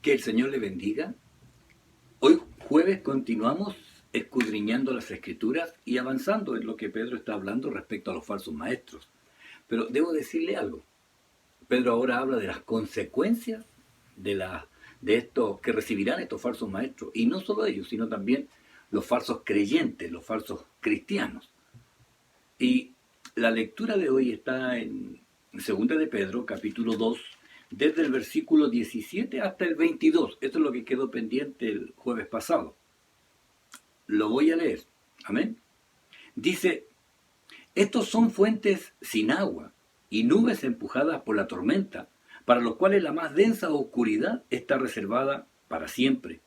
Que el Señor le bendiga. Hoy jueves continuamos escudriñando las Escrituras y avanzando en lo que Pedro está hablando respecto a los falsos maestros. Pero debo decirle algo. Pedro ahora habla de las consecuencias de esto que recibirán estos falsos maestros. Y no solo ellos, sino también los falsos creyentes, los falsos cristianos. Y la lectura de hoy está en 2 de Pedro, capítulo 2, desde el versículo 17 hasta el 22. Esto es lo que quedó pendiente el jueves pasado. Lo voy a leer. Amén. Dice, estos son fuentes sin agua y nubes empujadas por la tormenta, para los cuales la más densa oscuridad está reservada para siempre.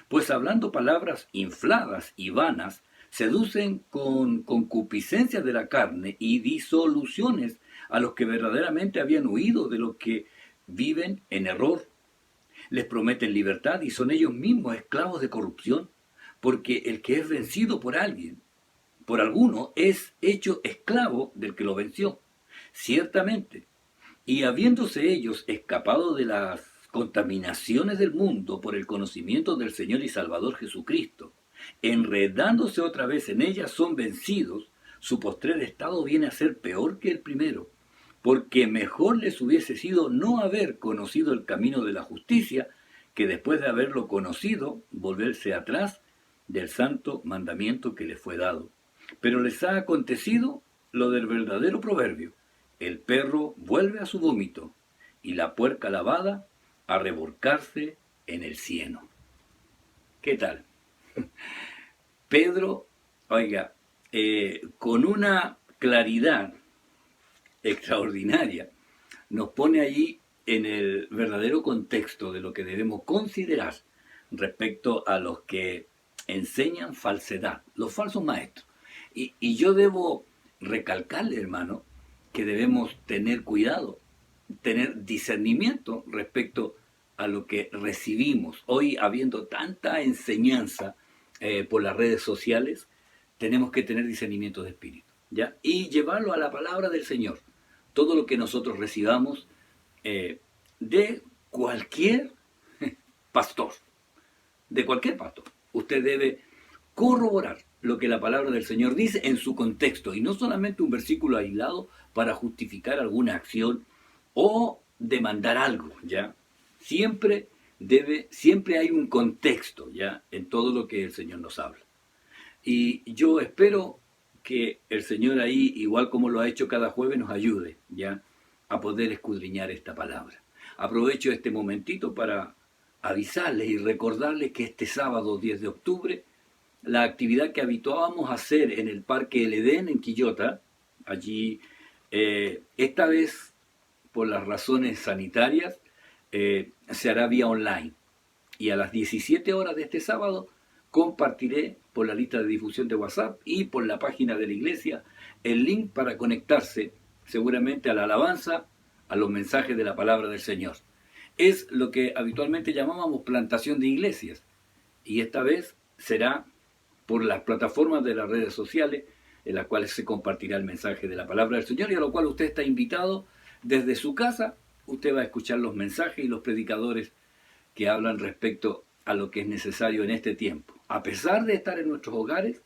Pues hablando palabras infladas y vanas, seducen con concupiscencias de la carne y disoluciones a los que verdaderamente habían huido de lo que viven en error. Les prometen libertad y son ellos mismos esclavos de corrupción, porque el que es vencido por alguien, por alguno, es hecho esclavo del que lo venció. Ciertamente, y habiéndose ellos escapado de las contaminaciones del mundo por el conocimiento del Señor y Salvador Jesucristo, enredándose otra vez en ellas, son vencidos, su postrer estado viene a ser peor que el primero, porque mejor les hubiese sido no haber conocido el camino de la justicia, que después de haberlo conocido, volverse atrás del santo mandamiento que les fue dado. Pero les ha acontecido lo del verdadero proverbio: el perro vuelve a su vómito, y la puerca lavada a revolcarse en el cieno. ¿Qué tal? Pedro, oiga, con una claridad extraordinaria, nos pone allí en el verdadero contexto de lo que debemos considerar respecto a los que enseñan falsedad, los falsos maestros. Y yo debo recalcarle, hermano, que debemos tener cuidado, tener discernimiento respecto a lo que recibimos. Hoy, habiendo tanta enseñanza por las redes sociales, tenemos que tener discernimiento de espíritu, ¿ya? Y llevarlo a la palabra del Señor. Todo lo que nosotros recibamos de cualquier pastor, de cualquier pastor, usted debe corroborar lo que la palabra del Señor dice en su contexto, y no solamente un versículo aislado para justificar alguna acción o demandar algo, ¿ya? Siempre hay un contexto, ¿ya? En todo lo que el Señor nos habla. Y yo espero que el Señor ahí, igual como lo ha hecho cada jueves, nos ayude, ¿ya? A poder escudriñar esta palabra. Aprovecho este momentito para avisarles y recordarles que este sábado 10 de octubre, la actividad que habituábamos a hacer en el Parque El Edén en Quillota, allí, esta vez, por las razones sanitarias, se hará vía online. Y a las 17 horas de este sábado compartiré por la lista de difusión de WhatsApp y por la página de la iglesia el link para conectarse seguramente a la alabanza, a los mensajes de la palabra del Señor. Es lo que habitualmente llamábamos plantación de iglesias, y esta vez será por las plataformas de las redes sociales en las cuales se compartirá el mensaje de la palabra del Señor, y a lo cual usted está invitado desde su casa. Usted va a escuchar los mensajes y los predicadores que hablan respecto a lo que es necesario en este tiempo. A pesar de estar en nuestros hogares,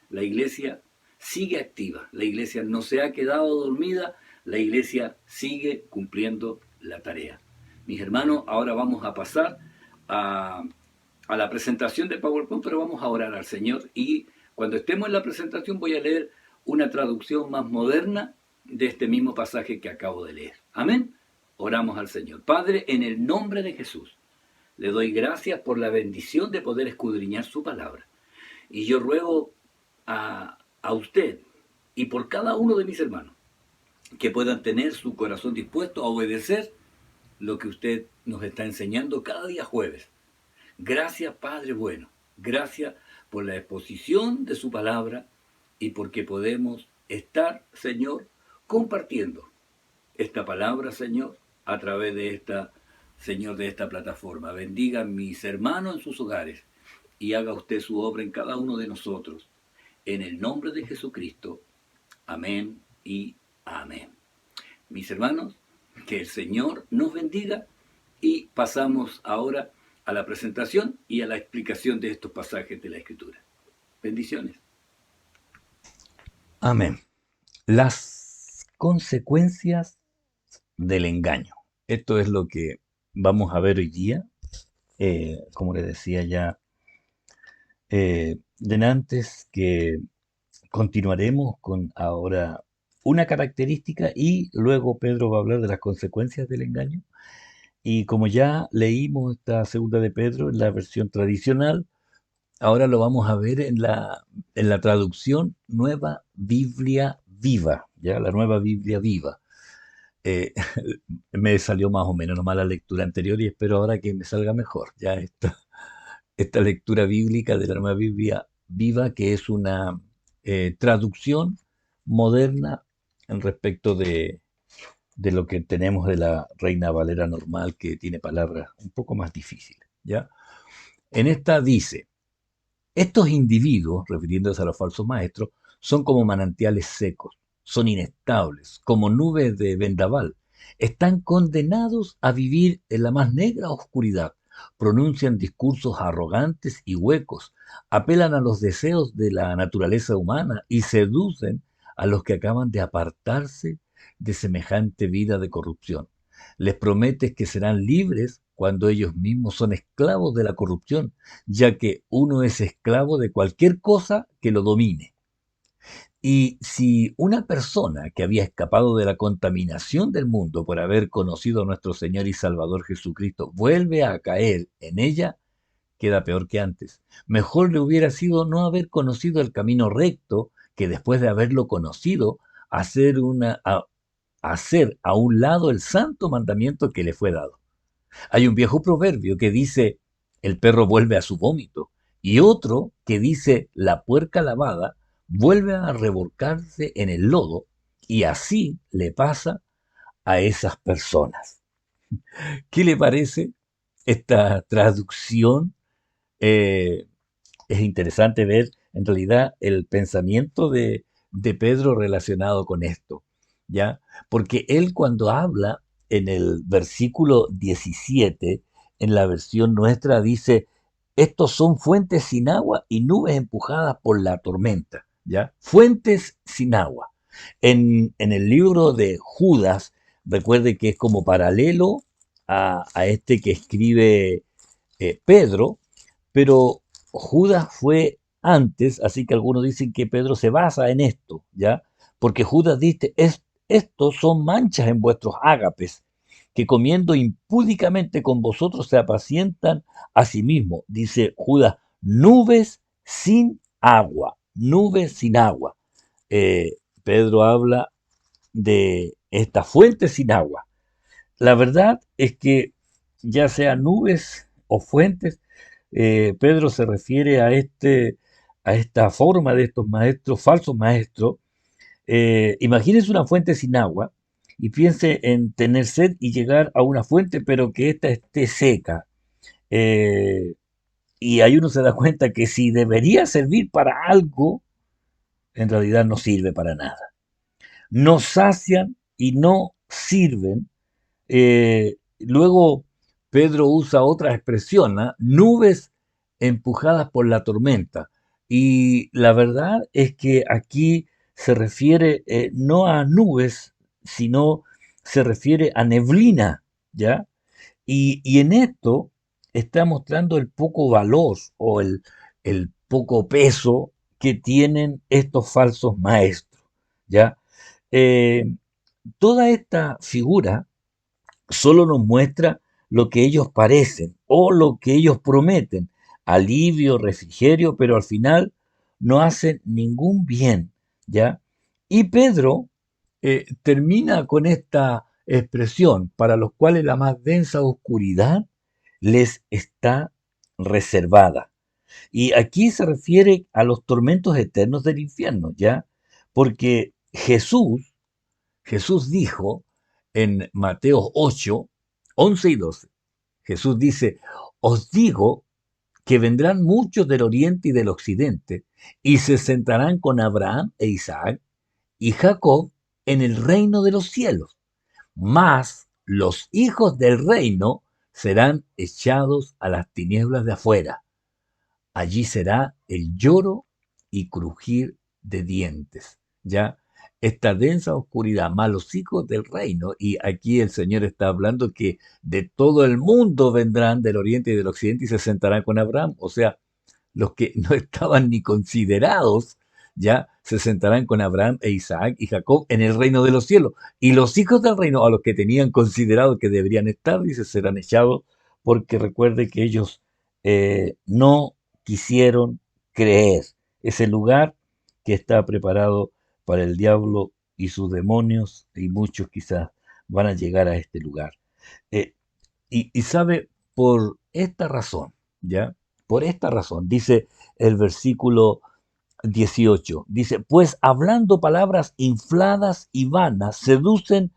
la iglesia sigue activa, la iglesia no se ha quedado dormida, la iglesia sigue cumpliendo la tarea. Mis hermanos, ahora vamos a pasar a la presentación de PowerPoint, pero vamos a orar al Señor, y cuando estemos en la presentación voy a leer una traducción más moderna de este mismo pasaje que acabo de leer. Amén. Oramos al Señor. Padre, en el nombre de Jesús, le doy gracias por la bendición de poder escudriñar su palabra. Y yo ruego a usted y por cada uno de mis hermanos que puedan tener su corazón dispuesto a obedecer lo que usted nos está enseñando cada día jueves. Gracias, Padre bueno. Gracias por la exposición de su palabra y porque podemos estar, Señor, compartiendo esta palabra, Señor, a través de esta plataforma. Bendiga a mis hermanos en sus hogares y haga usted su obra en cada uno de nosotros. En el nombre de Jesucristo. Amén y amén. Mis hermanos, que el Señor nos bendiga, y pasamos ahora a la presentación y a la explicación de estos pasajes de la Escritura. Bendiciones. Amén. Las consecuencias del engaño. Esto es lo que vamos a ver hoy día. Como les decía ya antes, que continuaremos con ahora una característica y luego Pedro va a hablar de las consecuencias del engaño. Y como ya leímos esta segunda de Pedro en la versión tradicional, ahora lo vamos a ver en la traducción Nueva Biblia Viva, ya la Nueva Biblia Viva. Eh, Me salió más o menos nomás la lectura anterior y espero ahora que me salga mejor. Ya esta lectura bíblica de la Nueva Biblia Viva, que es una traducción moderna en respecto de lo que tenemos de la Reina Valera normal, que tiene palabras un poco más difíciles. ¿Ya? En esta dice: estos individuos, refiriéndose a los falsos maestros, son como manantiales secos, son inestables, como nubes de vendaval. Están condenados a vivir en la más negra oscuridad. Pronuncian discursos arrogantes y huecos, apelan a los deseos de la naturaleza humana y seducen a los que acaban de apartarse de semejante vida de corrupción. Les prometes que serán libres cuando ellos mismos son esclavos de la corrupción, ya que uno es esclavo de cualquier cosa que lo domine. Y si una persona que había escapado de la contaminación del mundo por haber conocido a nuestro Señor y Salvador Jesucristo vuelve a caer en ella, queda peor que antes. Mejor le hubiera sido no haber conocido el camino recto que después de haberlo conocido, hacer a un lado el santo mandamiento que le fue dado. Hay un viejo proverbio que dice, el perro vuelve a su vómito, y otro que dice, la puerca lavada vuelve a revolcarse en el lodo, y así le pasa a esas personas. ¿Qué le parece esta traducción? Eh, es interesante ver en realidad el pensamiento de Pedro relacionado con esto, ¿ya? Porque él cuando habla en el versículo 17, en la versión nuestra, dice, estos son fuentes sin agua y nubes empujadas por la tormenta, ¿ya? Fuentes sin agua. En el libro de Judas, recuerde que es como paralelo a este que escribe Pedro, pero Judas fue antes, así que algunos dicen que Pedro se basa en esto, ¿ya? Porque Judas dice, estos son manchas en vuestros ágapes, que comiendo impúdicamente con vosotros se apacientan a sí mismos. Dice Judas, nubes sin agua. Pedro habla de esta fuente sin agua. La verdad es que ya sea nubes o fuentes, Pedro se refiere a esta forma de estos maestros, falsos maestros. Imagínense una fuente sin agua y piense en tener sed y llegar a una fuente, pero que ésta esté seca. Eh, y ahí uno se da cuenta que si debería servir para algo, en realidad no sirve para nada. No sacian y no sirven. Luego Pedro usa otra expresión, ¿ah? Nubes empujadas por la tormenta. Y la verdad es que aquí se refiere no a nubes, sino se refiere a neblina, ¿ya? Y en esto está mostrando el poco valor o el poco peso que tienen estos falsos maestros, ¿ya? Eh, Toda esta figura solo nos muestra lo que ellos parecen o lo que ellos prometen, alivio, refrigerio, pero al final no hacen ningún bien, ¿ya? Y Pedro termina con esta expresión, para los cuales la más densa oscuridad les está reservada. Y aquí se refiere a los tormentos eternos del infierno, ¿ya? Porque Jesús dijo en Mateo 8, 11 y 12, Jesús dice, os digo que vendrán muchos del oriente y del occidente y se sentarán con Abraham e Isaac y Jacob en el reino de los cielos. Mas los hijos del reino serán echados a las tinieblas de afuera. Allí será el lloro y crujir de dientes. Ya esta densa oscuridad, malos hijos del reino, y aquí el Señor está hablando que de todo el mundo vendrán del oriente y del occidente y se sentarán con Abraham. O sea, los que no estaban ni considerados, ya se sentarán con Abraham e Isaac y Jacob en el reino de los cielos. Y los hijos del reino, a los que tenían considerado que deberían estar, dice, serán echados, porque recuerde que ellos no quisieron creer. Ese lugar que está preparado para el diablo y sus demonios, y muchos quizás van a llegar a este lugar. Eh, y sabe, por esta razón, ¿ya? Por esta razón, dice el versículo 18, dice, pues hablando palabras infladas y vanas, seducen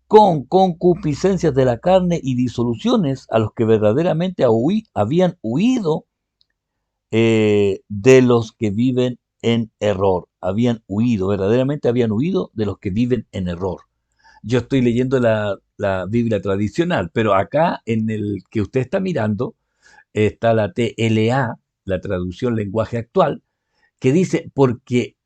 con concupiscencias de la carne y disoluciones a los que verdaderamente habían huido de los que viven en error. Habían huido, verdaderamente habían huido de los que viven en error. Yo estoy leyendo la Biblia tradicional, pero acá en el que usted está mirando está la TLA, la traducción lenguaje actual, que dice, porque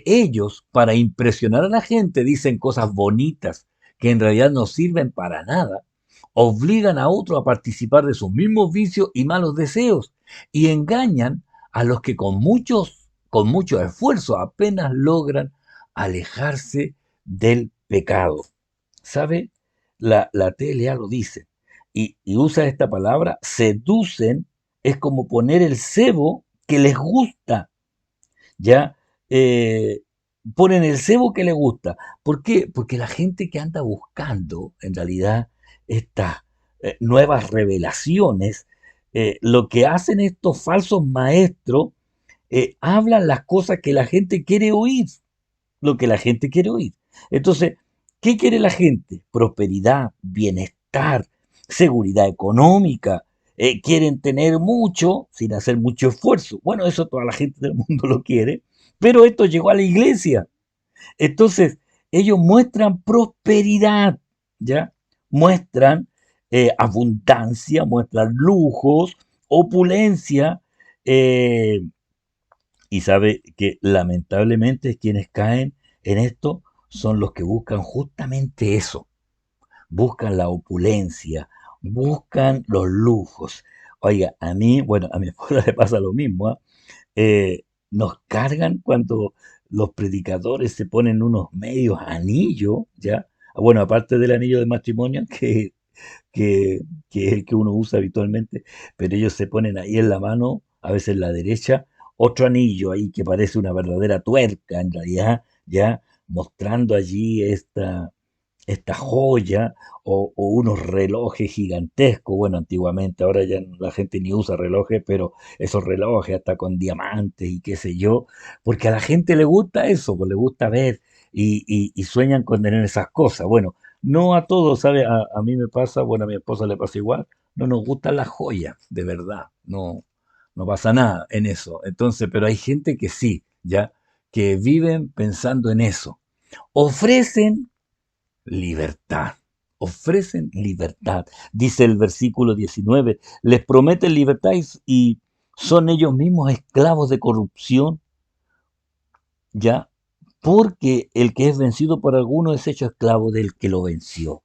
ellos, para impresionar a la gente, dicen cosas bonitas que en realidad no sirven para nada, obligan a otro a participar de sus mismos vicios y malos deseos y engañan a los que con mucho esfuerzo apenas logran alejarse del pecado. ¿Sabe? La TLA lo dice y usa esta palabra, seducen, es como poner el cebo que les gusta, ¿ya? Eh, Ponen el cebo que les gusta. ¿Por qué? Porque la gente que anda buscando, en realidad, estas nuevas revelaciones, lo que hacen estos falsos maestros, hablan las cosas que la gente quiere oír, lo que la gente quiere oír. Entonces, ¿qué quiere la gente? Prosperidad, bienestar, seguridad económica. Quieren tener mucho sin hacer mucho esfuerzo. Bueno, eso toda la gente del mundo lo quiere, pero esto llegó a la iglesia. Entonces, ellos muestran prosperidad, ¿ya? Muestran abundancia, muestran lujos, opulencia, eh, y sabe que lamentablemente quienes caen en esto son los que buscan justamente eso, buscan la opulencia, buscan los lujos. Oiga, a mí, bueno, a mi esposa le pasa lo mismo, ¿ah? Nos cargan cuando los predicadores se ponen unos medios anillos, ¿ya? Bueno, aparte del anillo de matrimonio, que, que es el que uno usa habitualmente, pero ellos se ponen ahí en la mano, a veces en la derecha, otro anillo ahí que parece una verdadera tuerca, en realidad, ya mostrando allí esta joya o unos relojes gigantescos. Bueno, antiguamente, ahora ya la gente ni usa relojes, pero esos relojes hasta con diamantes y qué sé yo, porque a la gente le gusta eso, pues le gusta ver y sueñan con tener esas cosas. Bueno, no a todos, ¿sabe? A mí me pasa, bueno, a mi esposa le pasa igual, no nos gustan las joyas, de verdad, no, no pasa nada en eso. Entonces, pero hay gente que sí, ¿ya? Que viven pensando en eso. Ofrecen libertad. Ofrecen libertad. Dice el versículo 19, les prometen libertad y son ellos mismos esclavos de corrupción, ¿ya? Porque el que es vencido por alguno es hecho esclavo del que lo venció.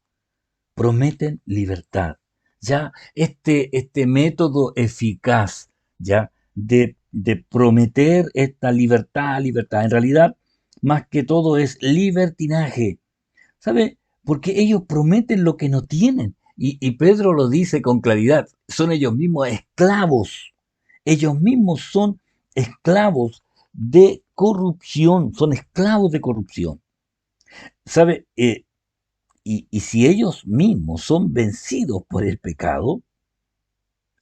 Prometen libertad. Ya este método eficaz, ya, de prometer esta libertad, en realidad, más que todo es libertinaje. ¿Sabe? Porque ellos prometen lo que no tienen. Y Pedro lo dice con claridad, son ellos mismos esclavos. Ellos mismos son esclavos de corrupción, son esclavos de corrupción. ¿Sabe? Y si ellos mismos son vencidos por el pecado,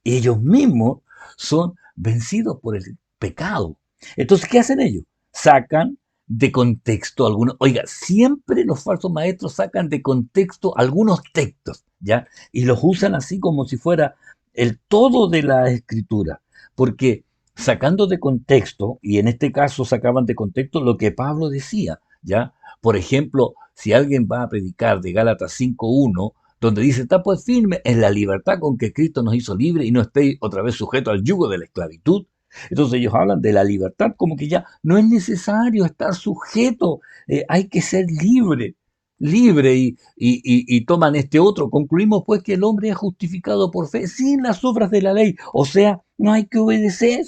ellos mismos son vencidos por el pecado. Entonces, ¿qué hacen ellos? Sacan de contexto algunos. Oiga, siempre los falsos maestros sacan de contexto algunos textos, ¿ya? Y los usan así como si fuera el todo de la escritura. Porque sacando de contexto, y en este caso sacaban de contexto lo que Pablo decía, ¿ya? Por ejemplo, si alguien va a predicar de Gálatas 5:1, donde dice, está pues firme en la libertad con que Cristo nos hizo libre y no estéis otra vez sujetos al yugo de la esclavitud. Entonces ellos hablan de la libertad como que ya no es necesario estar sujeto, hay que ser libre, libre y toman este otro. Concluimos pues que el hombre es justificado por fe sin las obras de la ley, o sea, no hay que obedecer.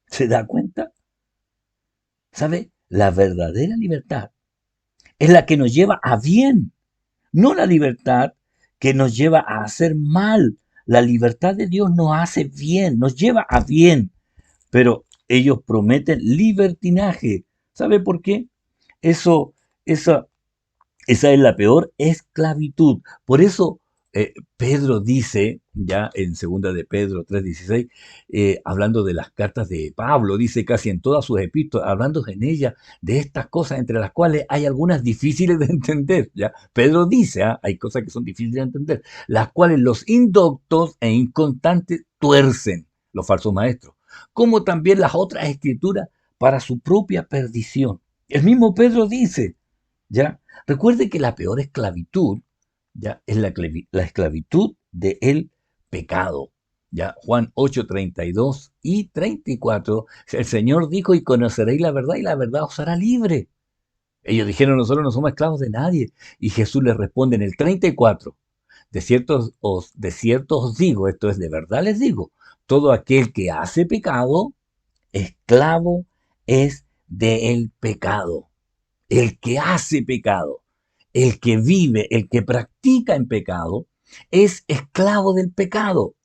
¿Se da cuenta? ¿Sabe? La verdadera libertad es la que nos lleva a bien, no la libertad que nos lleva a hacer mal. La libertad de Dios nos hace bien, nos lleva a bien, pero ellos prometen libertinaje. ¿Sabe por qué? Eso, esa, esa es la peor esclavitud. Por eso Pedro dice, ya en segunda de Pedro 3:16, hablando de las cartas de Pablo, dice casi en todas sus epístolas, hablando en ellas de estas cosas, entre las cuales hay algunas difíciles de entender. ¿Ya? Pedro dice, hay cosas que son difíciles de entender, las cuales los indoctos e inconstantes tuercen, los falsos maestros, como también las otras escrituras para su propia perdición. El mismo Pedro dice, ¿ya? Recuerde que la peor esclavitud, ¿ya? Es la esclavitud del pecado. ¿Ya? Juan 8:32 y 34, el Señor dijo, y conoceréis la verdad os hará libre. Ellos dijeron, nosotros no somos esclavos de nadie. Y Jesús les responde en el 34, de cierto os digo, esto es de verdad les digo, todo aquel que hace pecado, esclavo es del pecado. El que hace pecado, el que vive, el que practica en pecado, es esclavo del pecado.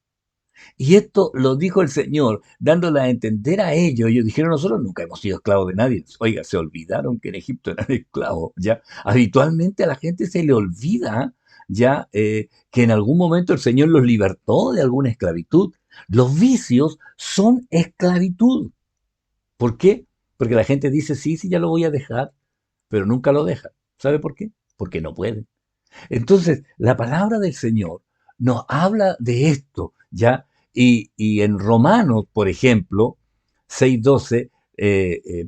Y esto lo dijo el Señor, dándole a entender a ellos. Ellos dijeron, nosotros nunca hemos sido esclavos de nadie. Oiga, se olvidaron que en Egipto eran esclavos. Ya, habitualmente a la gente se le olvida ya que en algún momento el Señor los libertó de alguna esclavitud. Los vicios son esclavitud. ¿Por qué? Porque la gente dice, sí, sí, ya lo voy a dejar, pero nunca lo deja. ¿Sabe por qué? Porque no puede. Entonces, la palabra del Señor nos habla de esto, ¿ya? Y en Romanos, por ejemplo, 6:12,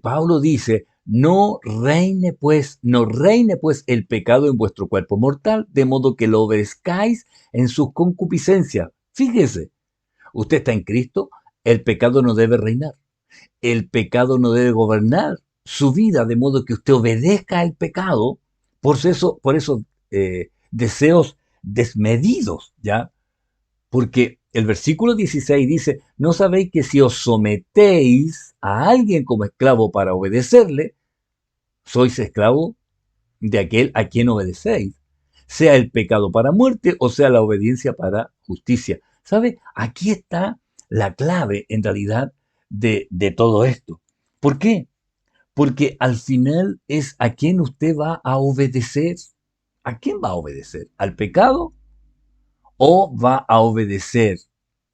Pablo dice, no reine pues el pecado en vuestro cuerpo mortal, de modo que lo obedezcáis en sus concupiscencias. Fíjese, usted está en Cristo, el pecado no debe reinar, el pecado no debe gobernar su vida, de modo que usted obedezca al pecado por esos deseos desmedidos, ¿ya? Porque el versículo 16 dice, no sabéis que si os sometéis a alguien como esclavo para obedecerle, sois esclavo de aquel a quien obedecéis, sea el pecado para muerte o sea la obediencia para justicia. ¿Sabe? Aquí está la clave en realidad de todo esto. ¿Por qué? Porque al final es a quién usted va a obedecer. ¿A quién va a obedecer? ¿Al pecado o va a obedecer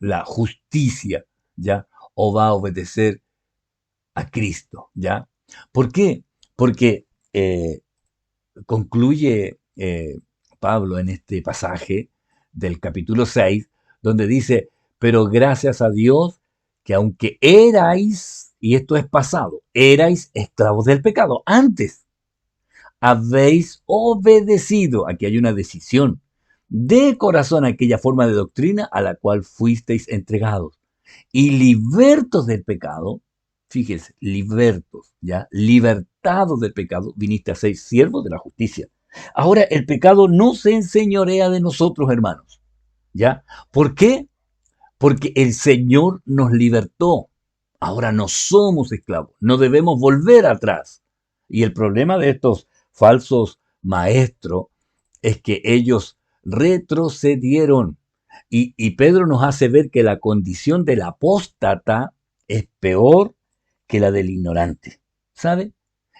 la justicia, ya? ¿O va a obedecer a Cristo, ya? ¿Por qué? Porque concluye Pablo en este pasaje del capítulo 6, donde dice, pero gracias a Dios que aunque erais, y esto es pasado, erais esclavos del pecado, antes habéis obedecido, aquí hay una decisión, de corazón a aquella forma de doctrina a la cual fuisteis entregados. Y libertos del pecado, fíjense, libertos, ya, libertados del pecado, viniste a ser siervos de la justicia. Ahora, el pecado no se enseñorea de nosotros, hermanos, ¿ya? ¿Por qué? Porque el Señor nos libertó. Ahora no somos esclavos, no debemos volver atrás. Y el problema de estos falsos maestros es que ellos retrocedieron. Y Pedro nos hace ver que la condición del apóstata es peor que la del ignorante. ¿Sabe?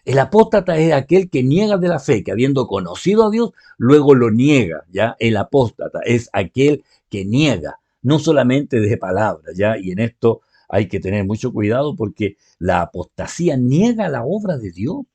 El apóstata es aquel que niega de la fe, que habiendo conocido a Dios, luego lo niega, ¿ya? El apóstata es aquel que niega, no solamente de palabras, ¿ya? Y en esto hay que tener mucho cuidado porque la apostasía niega la obra de Dios,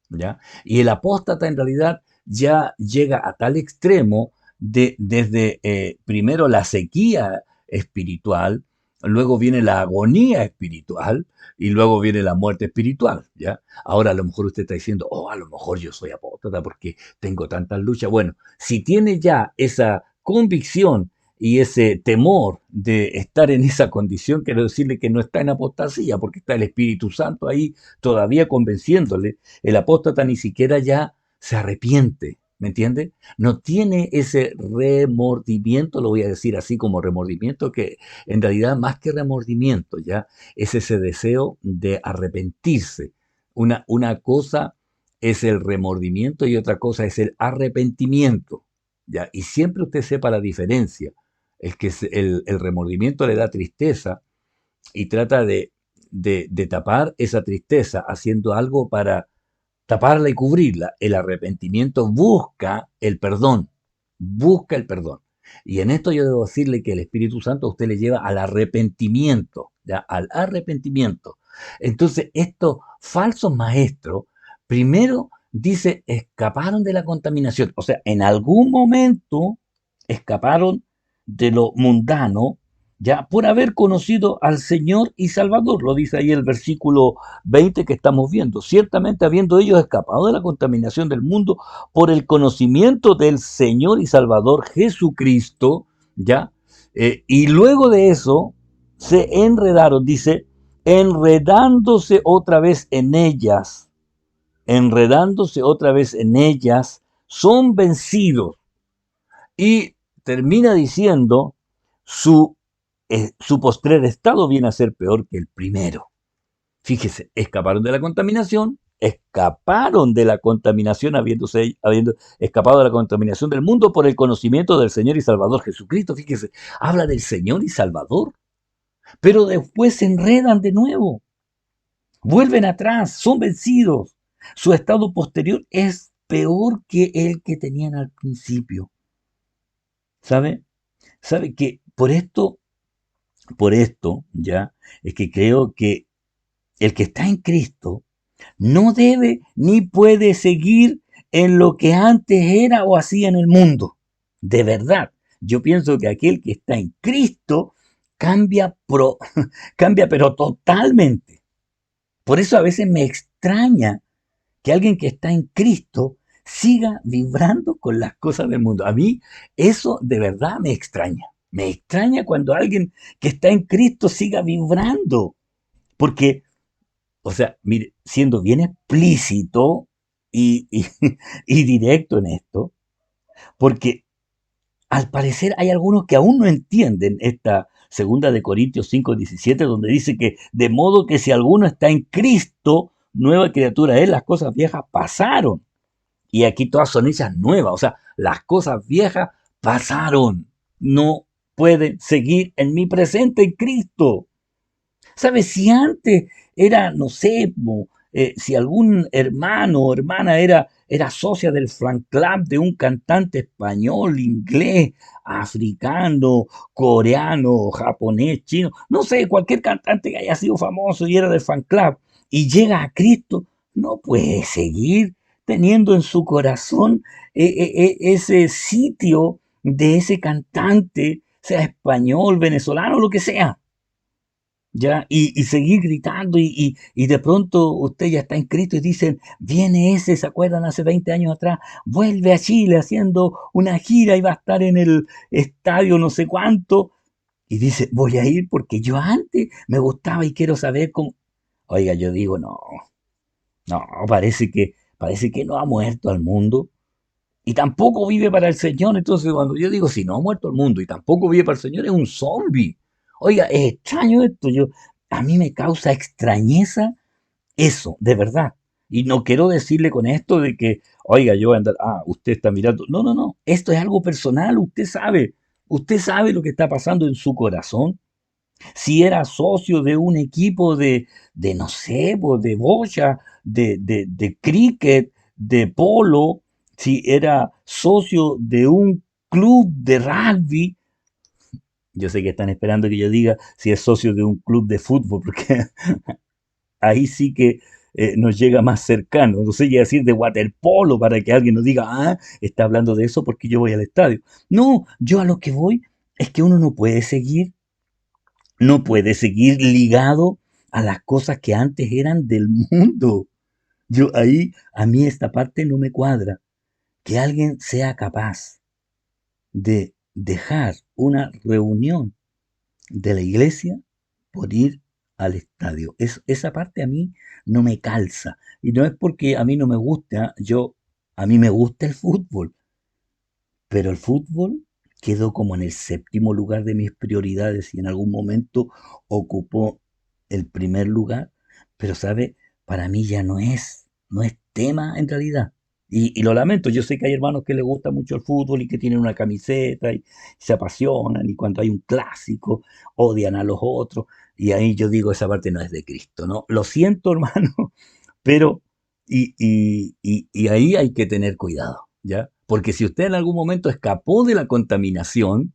¿ya? Y el apóstata en realidad ya llega a tal extremo desde primero la sequía espiritual luego viene la agonía espiritual y luego viene la muerte espiritual, ¿ya? Ahora a lo mejor usted está diciendo, oh, a lo mejor yo soy apóstata porque tengo tantas luchas. Bueno, si tiene ya esa convicción y ese temor de estar en esa condición, quiero decirle que no está en apostasía, porque está el Espíritu Santo ahí todavía convenciéndole. El apóstata ni siquiera ya se arrepiente, ¿me entiende? No tiene ese remordimiento, lo voy a decir así como remordimiento, que en realidad más que remordimiento ya es ese deseo de arrepentirse. Una cosa es el remordimiento y otra cosa es el arrepentimiento. ¿Ya? Y siempre usted sepa la diferencia. Es que el remordimiento le da tristeza y trata de tapar esa tristeza haciendo algo para taparla y cubrirla. El arrepentimiento busca el perdón. Y en esto yo debo decirle que el Espíritu Santo a usted le lleva al arrepentimiento, ¿ya? Al arrepentimiento. Entonces, estos falsos maestros, primero dice, escaparon de la contaminación. O sea, en algún momento escaparon de lo mundano, ya por haber conocido al Señor y Salvador. Lo dice ahí el versículo 20 que estamos viendo. Ciertamente habiendo ellos escapado de la contaminación del mundo por el conocimiento del Señor y Salvador Jesucristo, ¿ya? Y luego de eso se enredaron, dice, enredándose otra vez en ellas, son vencidos. Y termina diciendo, su, su postrer estado viene a ser peor que el primero. Fíjese, escaparon de la contaminación habiendo escapado de la contaminación del mundo por el conocimiento del Señor y Salvador Jesucristo. Fíjese, habla del Señor y Salvador, pero después se enredan de nuevo, vuelven atrás, son vencidos. Su estado posterior es peor que el que tenían al principio. ¿Sabe? ¿Sabe que por esto, ya, es que creo que el que está en Cristo no debe ni puede seguir en lo que antes era o hacía en el mundo. De verdad, yo pienso que aquel que está en Cristo cambia, cambia pero totalmente. Por eso a veces me extraña que alguien que está en Cristo siga vibrando con las cosas del mundo. A mí eso de verdad me extraña. Me extraña cuando alguien que está en Cristo siga vibrando. Porque o sea, mire, siendo bien explícito y y directo en esto, porque al parecer hay algunos que aún no entienden esta segunda de Corintios 5:17, donde dice que de modo que si alguno está en Cristo, nueva criatura es, las cosas viejas pasaron. Y aquí todas son hechas nuevas, o sea, las cosas viejas pasaron. No pueden seguir en mi presente en Cristo. ¿Sabes? Si antes era, no sé, si algún hermano o hermana era socia del fan club de un cantante español, inglés, africano, coreano, japonés, chino, no sé, cualquier cantante que haya sido famoso y era del fan club y llega a Cristo, no puede seguir teniendo en su corazón ese sitio de ese cantante, sea español, venezolano, lo que sea. ¿Ya? Y seguir gritando y de pronto usted ya está en Cristo y dicen, viene ese, ¿se acuerdan? Hace 20 años atrás, vuelve a Chile haciendo una gira y va a estar en el estadio no sé cuánto. Y dice, voy a ir porque yo antes me gustaba y quiero saber cómo. Oiga, yo digo, no, no, parece que no ha muerto al mundo y tampoco vive para el Señor. Entonces, cuando yo digo, si no ha muerto el mundo y tampoco vive para el Señor, es un zombie. Oiga, es extraño esto. A mí me causa extrañeza eso, de verdad. Y no quiero decirle con esto de que, oiga, yo voy a andar, usted está mirando. No, no, no. Esto es algo personal. Usted sabe. Usted sabe lo que está pasando en su corazón. Si era socio de un equipo de no sé, pues, de bocha, de cricket, de polo, si era socio de un club de rugby, yo sé que están esperando que yo diga si es socio de un club de fútbol, porque ahí sí que nos llega más cercano. No sé qué decir de waterpolo para que alguien nos diga, está hablando de eso porque yo voy al estadio. No, yo a lo que voy es que uno no puede seguir No puede seguir ligado a las cosas que antes eran del mundo. Yo ahí, a mí esta parte no me cuadra. Que alguien sea capaz de dejar una reunión de la iglesia por ir al estadio. Esa parte a mí no me calza. Y no es porque a mí no me gusta, a mí me gusta el fútbol, pero el fútbol quedó como en el séptimo lugar de mis prioridades y en algún momento ocupó el primer lugar, pero sabe, para mí ya no es tema en realidad. Y lo lamento, yo sé que hay hermanos que les gusta mucho el fútbol y que tienen una camiseta y se apasionan y cuando hay un clásico odian a los otros y ahí yo digo, esa parte no es de Cristo, ¿no? Lo siento, hermano, pero, y ahí hay que tener cuidado, ¿ya? Porque si usted en algún momento escapó de la contaminación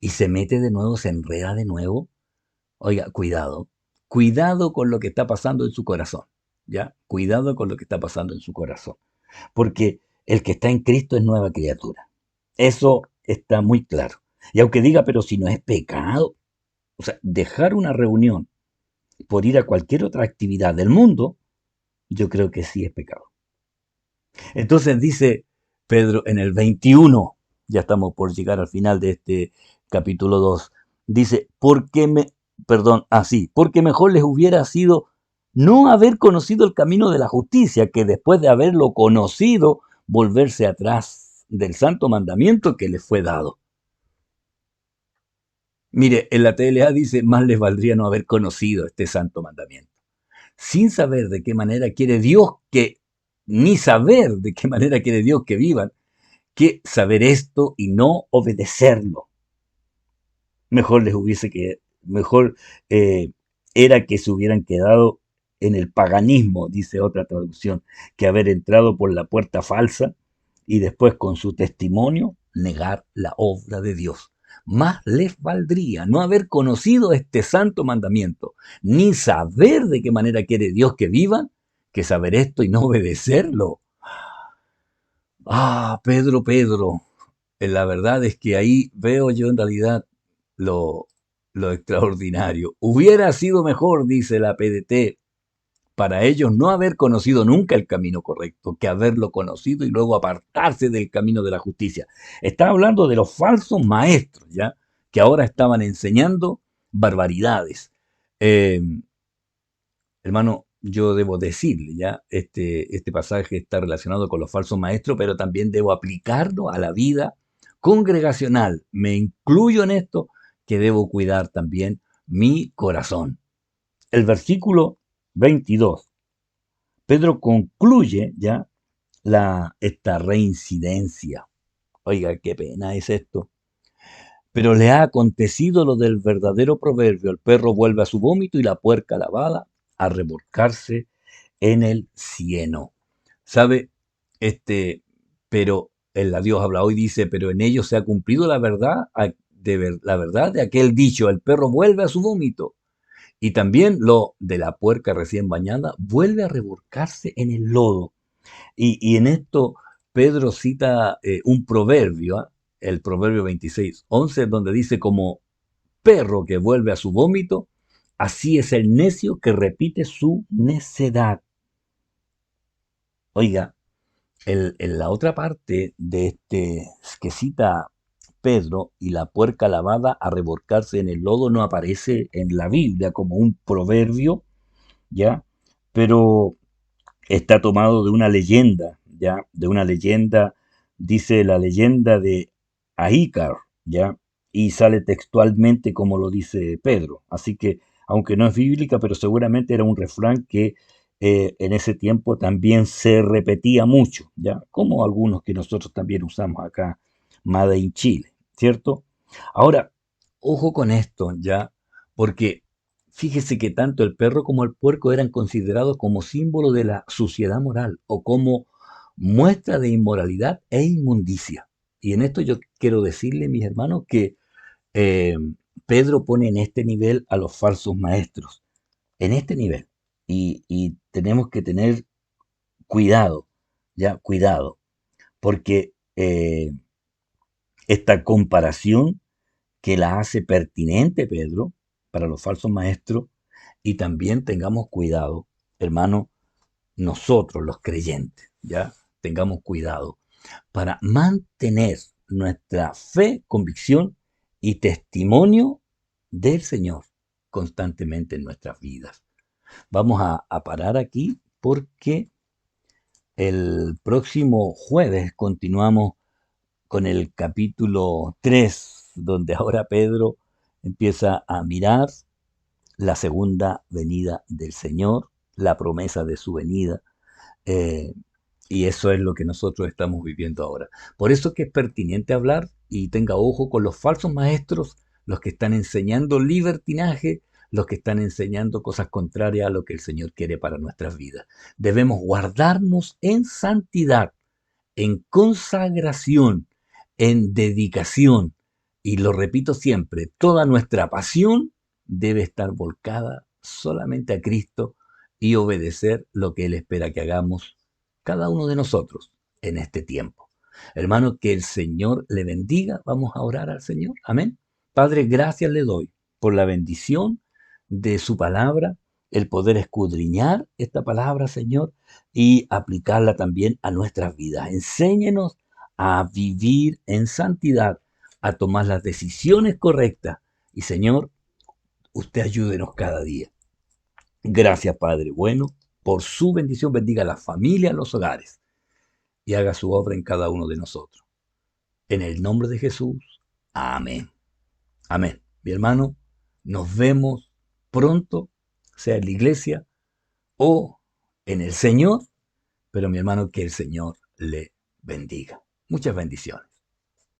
y se mete de nuevo, se enreda de nuevo, oiga, cuidado, cuidado con lo que está pasando en su corazón, ¿ya? Cuidado con lo que está pasando en su corazón. Porque el que está en Cristo es nueva criatura. Eso está muy claro. Y aunque diga, pero si no es pecado, o sea, dejar una reunión por ir a cualquier otra actividad del mundo, yo creo que sí es pecado. Entonces dice Pedro en el 21, ya estamos por llegar al final de este capítulo 2, dice, porque mejor les hubiera sido no haber conocido el camino de la justicia que después de haberlo conocido, volverse atrás del santo mandamiento que les fue dado. Mire, en la TLA dice, más les valdría no haber conocido este santo mandamiento. Sin saber de qué manera quiere Dios ni saber de qué manera quiere Dios que vivan, que saber esto y no obedecerlo. Mejor les hubiese que, mejor era que se hubieran quedado en el paganismo, dice otra traducción, que haber entrado por la puerta falsa y después con su testimonio negar la obra de Dios. Más les valdría no haber conocido este santo mandamiento, ni saber de qué manera quiere Dios que vivan, que saber esto y no obedecerlo. Ah, Pedro, Pedro, la verdad es que ahí veo yo en realidad lo, lo extraordinario. Hubiera sido mejor, dice la PDT, para ellos no haber conocido nunca el camino correcto, que haberlo conocido y luego apartarse del camino de la justicia. Está hablando de los falsos maestros, ¿ya? Que ahora estaban enseñando barbaridades. Eh, Hermano, yo debo decirle, ya, este pasaje está relacionado con los falsos maestros, pero también debo aplicarlo a la vida congregacional. Me incluyo en esto que debo cuidar también mi corazón. El versículo 22, Pedro concluye ya esta reincidencia. Oiga, qué pena es esto. Pero le ha acontecido lo del verdadero proverbio: el perro vuelve a su vómito y la puerca lavada a revolcarse en el cieno. ¿Sabe? Este, pero el Dios habla hoy, dice, pero en ellos se ha cumplido la verdad, la verdad de aquel dicho: el perro vuelve a su vómito. Y también lo de la puerca recién bañada vuelve a revolcarse en el lodo. Y en esto Pedro cita un proverbio, ¿ah? El proverbio 26:11, donde dice: como perro que vuelve a su vómito, así es el necio que repite su necedad. Oiga, en la otra parte de este que cita Pedro, y la puerca lavada a revolcarse en el lodo, no aparece en la Biblia como un proverbio, ¿ya? Pero está tomado de una leyenda, ¿ya? De una leyenda, dice la leyenda de Ahícar, ¿ya? Y sale textualmente como lo dice Pedro. Así que, aunque no es bíblica, pero seguramente era un refrán que en ese tiempo también se repetía mucho, ¿ya? Como algunos que nosotros también usamos acá, Made in Chile, ¿cierto? Ahora, ojo con esto, ¿ya? Porque fíjese que tanto el perro como el puerco eran considerados como símbolo de la suciedad moral o como muestra de inmoralidad e inmundicia. Y en esto yo quiero decirle, mis hermanos, que eh, Pedro pone en este nivel a los falsos maestros, en este nivel. Y tenemos que tener cuidado, ya, cuidado, porque esta comparación que la hace pertinente Pedro, para los falsos maestros y también tengamos cuidado, hermano, nosotros los creyentes, ya tengamos cuidado para mantener nuestra fe, convicción y testimonio del Señor constantemente en nuestras vidas. Vamos a parar aquí porque el próximo jueves continuamos con el capítulo 3, donde ahora Pedro empieza a mirar la segunda venida del Señor, la promesa de su venida. eh, y eso es lo que nosotros estamos viviendo ahora. Por eso es que es pertinente hablar y tenga ojo con los falsos maestros, los que están enseñando libertinaje, los que están enseñando cosas contrarias a lo que el Señor quiere para nuestras vidas. Debemos guardarnos en santidad, en consagración, en dedicación. Y lo repito siempre, toda nuestra pasión debe estar volcada solamente a Cristo y obedecer lo que Él espera que hagamos cada uno de nosotros en este tiempo. Hermano, que el Señor le bendiga. Vamos a orar al Señor. Amén. Padre, gracias le doy por la bendición de su palabra, el poder escudriñar esta palabra, Señor, y aplicarla también a nuestras vidas. Enséñenos a vivir en santidad, a tomar las decisiones correctas. Y Señor, usted ayúdenos cada día. Gracias, Padre bueno, por su bendición. Bendiga a la familia, a los hogares y haga su obra en cada uno de nosotros. En el nombre de Jesús. Amén. Amén. Mi hermano, nos vemos pronto, sea en la iglesia o en el Señor, pero mi hermano, que el Señor le bendiga. Muchas bendiciones.